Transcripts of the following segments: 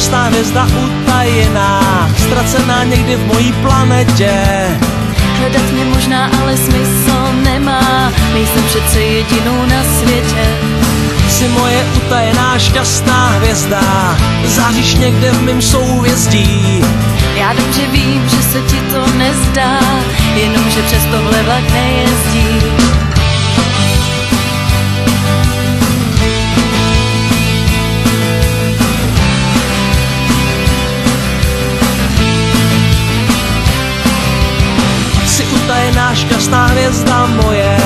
šťastná hvězda utajená, ztracená někdy v mojí planetě. Hledat mě možná, ale smysl nemá, nejsem přece jedinou na světě. Jsi moje utajená šťastná hvězda, záříš někde v mým souhvězdí. Já dobře vím, že se ti to nezdá, jenomže přes tohle vlak nejezdí. Jsi utajená šťastná hvězda moje.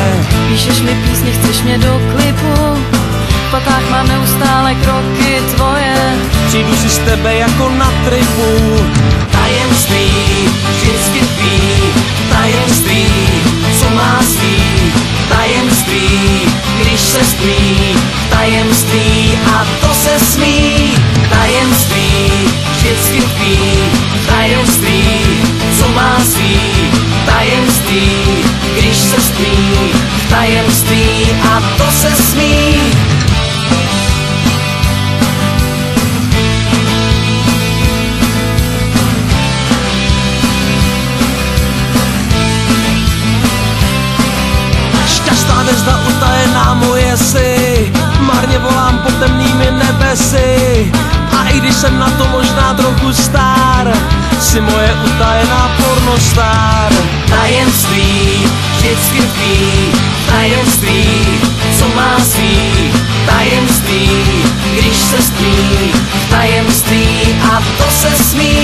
Píšeš mi písně, chceš mě do klipu, v patách mám neustále kroky tvoje. Přijdu si z tebe jako na tripu. Tajemství, vždycky tvý, tajemství, co má svý. Tajemství, když se spí, tajemství a to se smí. Tajemství, vždycky tvý, tajemství, co má svý. Tajemství, když se spí, tajemství a to se smí. Šťastná hvězda utajená moje si, marně volám po temnými nebesi. A i když jsem na to možná trochu star, jsi moje utajená pornostar. Tajemství, vždycky tvý, tajemství, co má svý. Tajemství, když se spí, tajemství a to se smí.